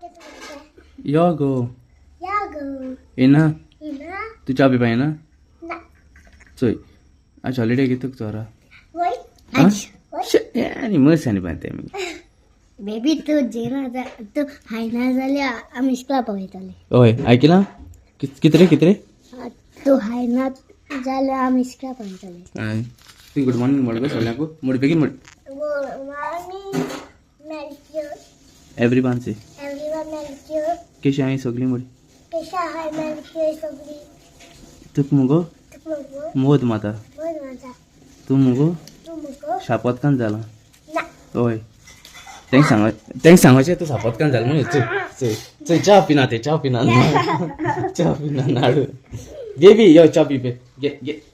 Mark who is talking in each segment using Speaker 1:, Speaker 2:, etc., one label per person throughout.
Speaker 1: Jag go. Ina. Tu चाबी पाए ना? Soy. आज हॉलिडे की तुक चोरा. यानी मस्त आहे पण ते मी.
Speaker 2: बेबी तू जेना तू हाय ना झाल्या आम्ही स्क्ला पाहिजे.
Speaker 1: ओय ऐकला? कितरे?
Speaker 2: तू हाय ना झाल्या आम्ही स्क्ला पाहिजे.
Speaker 1: तू गुड मॉर्निंग मोड बस वाला को मोड बेगिन मोड.
Speaker 2: मॉर्निंग मेलक्यूर.
Speaker 1: एवरीवन से.
Speaker 2: एवरीवन मेलक्यूर.
Speaker 1: केशा आहे सगळी मोड.
Speaker 2: केशा हाय मेलक्यूर सगळी.
Speaker 1: तुक मुगो. मोद माता. तू मुगो. शापत कान झाला. ओय. त्यांनी सांगायचे तू शापत कान झाला म्हणून चल चहा पिना नाडू. बेबी यो चहा पी पे.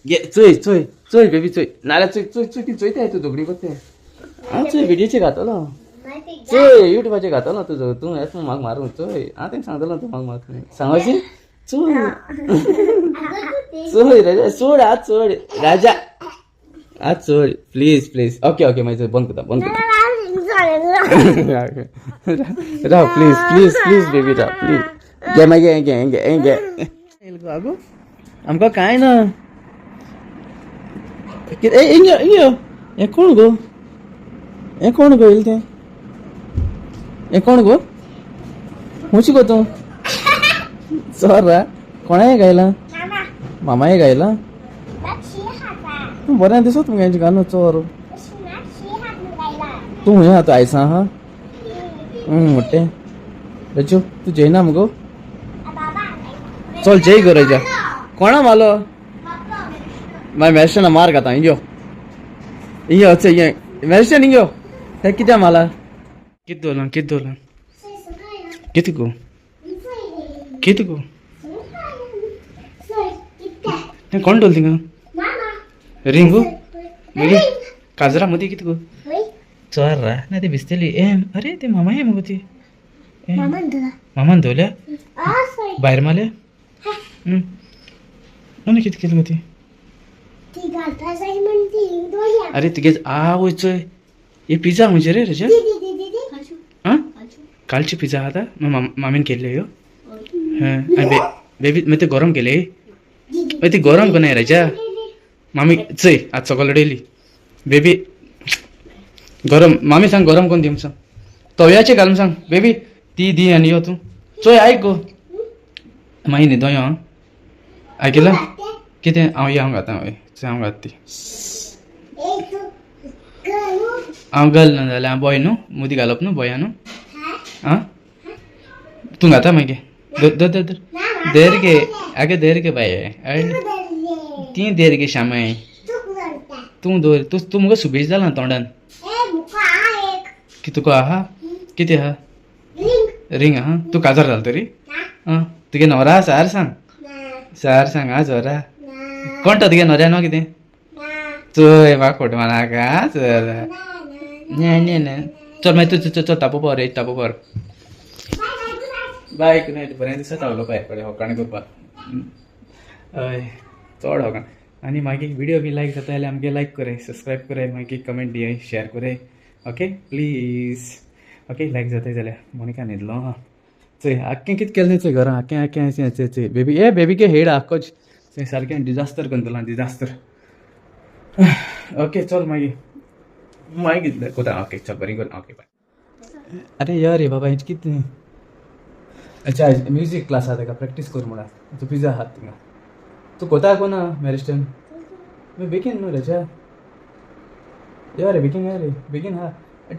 Speaker 1: गे चोय बेबी चोय. नाला चोय ती चोयते आहे तू दोगडी बघते. हा चोय व्हिडिओचे घातलो. चोय युट्यूबचे घातलो तुझं तू याच माग मारून चोय. हा त्यांनी सांगतलं तू माग मार सांगायचे चोय राजा सोड आज सोड राजा आज सोड प्लीज ओके माझं बंद करता राव प्लीज बेबी राव प्लीज गे मागे आगो आमका काय ना इंग्यो हे कोण गो इल ते हे कोण गो हुंची गो तू चोरा कोणाय गायला मामाय गायला बरें दिसत मग यांची गाणं चोर तू हुंय आता आयसा हा मोठे रजू तू जैना मगो चल जय गो रजा कोणा मालो माय मेरशना मार खाता इंग्यो अच्छा ये मेरशन इंग्यो हे कित्या माला कित दोलन कित गो ते कोण डोल तिंगा रिंगू मगे काजरा मध्ये किती गो चोर रा ना ते भिजतली अरे ते मामा आहे मग ती मामान धुवल्या बाहेर माले ना किती केलं ती अरे तिघे वयचोय हे पिझ्झा म्हणजे रे रजा हा कालचे पिझ्झा आता मामीन केले यो बेबी मी ते गरम केले ते गरम कोण आहे राजा मामी चय आज सकाळ डेली बेबी गरम मामी सांग गरम कोण दिम सांग तव्याचे घालून सांग बेबी ती दी आणि यो तू चोय ऐक गो माही न्ही दोय ऐकला कितें हांव या घाता हांव घात ती हांव घाल ना जाल्यार हांव बॉय न्हू मुदी घालप न्हू बॉया न्हू आं तूं घाता मागीर धर देर गे आगे देर गे बाय ती देर गे शामाय तूं दवर तूं मुगो सुबेज जाला तोंडान की तुका आहा कितें आहा रिंग आहा तूं काजार जाल तरी आं तुगे नवरा सार सांग आज वरा कोण तो तुगे नवऱ्या न्हू कितें चोय म्हाका फोट मानाका चल चल मागीर तूं चल तापो पर बाय गुड नायट बरें दिसत हांव भायर कडेन होकाण करपाक हय चड होकाण आनी मागीर व्हिडिओ बी लायक जाता जाल्यार आमगे लायक कराय सबस्क्रायब कराय मागीर कमेंट दियाय शेअर कराय ओके प्लीज ओके लायक जाताय जाल्यार मोनिका न्हिदलो हां चय आख्खें कितें केलें चय घरा आख्खें चय बेबी के हेड आख्खोच चय सारकें डिजास्टर करतलो डिजास्टर ओके चल मागीर कितलें कोता ओके चल बरी कर ओके बाय अरे या रे बाबा हेच कितें अच्छा म्युझिक क्लास आहा तेका प्रॅक्टीस कर म्हणा तू पिझ्झा आहात थिंगा तू कोता कोना मॅरिस्टन मी बेगीन न्हू रजा या रे बेगीन हा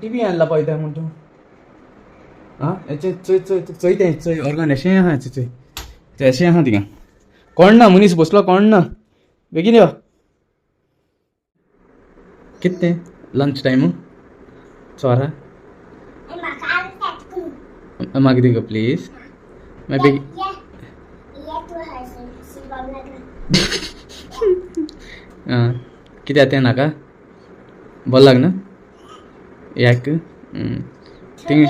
Speaker 1: टीव्ही आणला पळयता म्हण तूं आं हेचें चोय ऑर्गन अशें आहा तें अशें आहा थिंगा कोण ना मनीस बसलो कोण ना बेगीन यो कितें लंच टायम चोरा म्हाका दी गो प्लीज मैं बेगी कितें तें नाका बरें लागना याक थिंग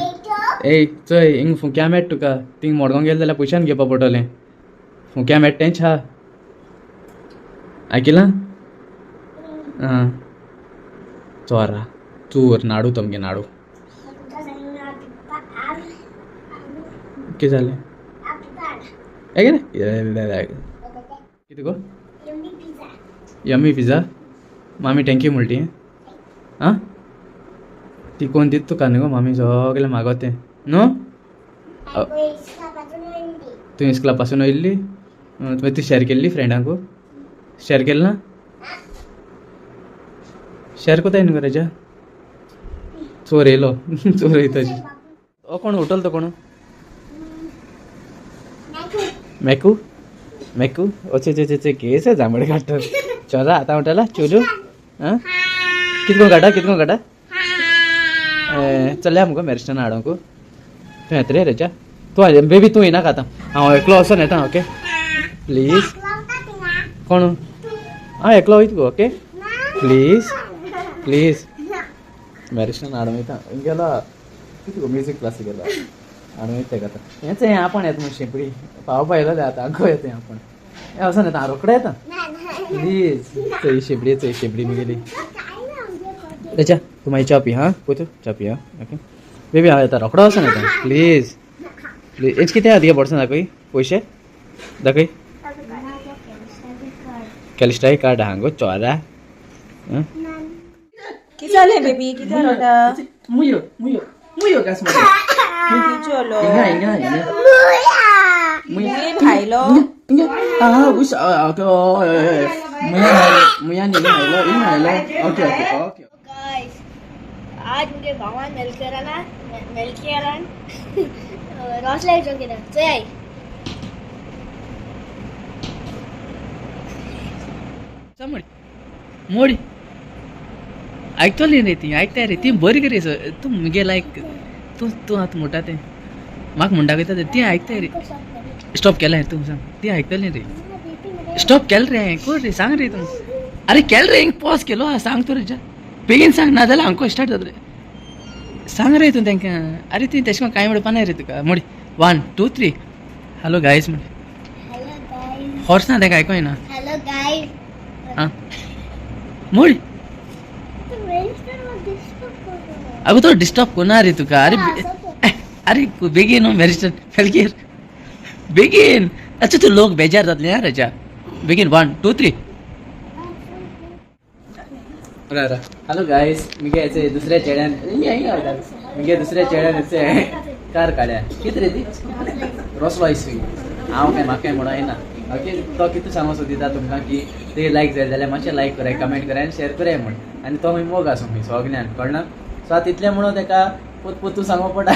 Speaker 1: चोय हिंग फुक्या मेट तुका थिंग मडगांव गेले जाल्यार पयशान घेवपा पडटलें फुक्या मेट तेंच हा ऐकलां चोरा चूर नाडू तमगे नाडू किती झाले आहे ना किती गो यम्मी पिझ्झा मामी थँक्यू म्हणटी हां ती कोण दित तुका न्ही गो मामी सगळे मागवते न्हू तू इस्कला पासून येयल्ली तुवें ती शेअर केल्ली फ्रेंडांकू शेअर केली ना शेअर कोताय न्ही गो तेज्या चोर येयलो चोर येताची ओ कोण होटल तो कोण मैकू मैकू ओचे चे चे केस है जांभळे काढतो चला आता उठाला चोलू हां कितको काटा चल आमको मेरिस्टन हाडूंक तूं येत रे रेजा तूं बेबी तूं येना खाता हांव एकलो वचोन येता ओके प्लीज कोण हांव एकलो वयता गो ओके प्लीज प्लीज मेरिस्टन हाडूंक येता गेलो कितें गो म्युजीक क्लासीक गेलो हाडूंक येता ताका हेंच हें आपण येता म्हण शेंपडी पावपा येयलो आतां आंखो येता आपण हें वचोन येता हांव रोखडो येता प्लीज चोय शेंपडी मुगेली रेजा तू मागीर च्या पी हां पोतू च्या पी हां ओके बेबी हांव येता रोखडो वचोन येता प्लीज प्लीज हेच कितें आहा तुगे बोर्सान दाखय पयशे दाखय कॅलिस्ट्राय कार्ड हांग गो चोरा
Speaker 3: किती जालें बेबी किती रोटा
Speaker 1: मुयो गास
Speaker 3: चलो
Speaker 1: इंगा
Speaker 3: मुयेन खायलो
Speaker 1: मुया नहीं हायलो ओके
Speaker 2: गाइस आज मुझे भगवान मेलकेरान रॉसलाइट जो केला चल
Speaker 1: मोडी आयकतली रे ती आयकताय रे ती बरी करे तू मुगे लायक तू आतां म्हणटा तें म्हाका म्हणटा वयता ती आयकताय रे स्टॉप केलें तू सांग ती आयकतली रे स्टॉप केलें रे कोण रे सांग रे तू अरे केल रे पॉज केलो सांग तू रेजा बेगीन सांग ना जाल्यार हांव स्टार्ट जाता रे सांग रे तू तांकां अरे ती तेश कोन कांय म्हणपाना रे तुका मोडी 1 2 3 हॅलो गायज म्हण
Speaker 2: हेलो गाइस
Speaker 1: हॉर्स ना ताका आयको येना
Speaker 2: हेलो गाइस
Speaker 1: हां मोडी
Speaker 2: तो रजिस्टर में डिस्टर्ब कर
Speaker 1: अगो तो डिस्टर्ब कोना रे तुका अरे बेगीन मेरिस्टन फेलकेर बेगीन अच्छा तू लोक बेजार जातले ना रेजा बेगीन 1 2 3 हॅलो गायज मुगे हेचे दुसऱ्या चेड्यान मुगे दुसऱ्या चेड्यान हेचे कार काड्या कितें रे ती रोस रॉयस हांव काय म्हाका म्हणून येना ओके तो कितें सांगो सोदिता तुमकां की ते लायक जाय जाल्यार मातशें लायक कराय कमेंट कराय आनी शेअर कराय म्हण आनी तो मागीर मोग आसूं खंय सगळ्यान कळना सो आतां इतलें म्हणून ताका पोतू सांगो पडटा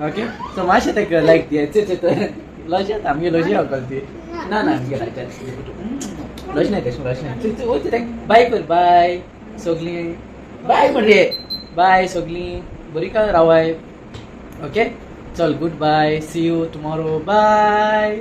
Speaker 1: ओके सो मातशें ताका लायक दिया लॉज येता आमगे लॉजी अकल ती ना आमगे लॉज नाही तेश बाय कर बाय सगळीं बाय म्हण रे बाय सगळीं बरी काळ रावाय ओके चल goodbye see you tomorrow bye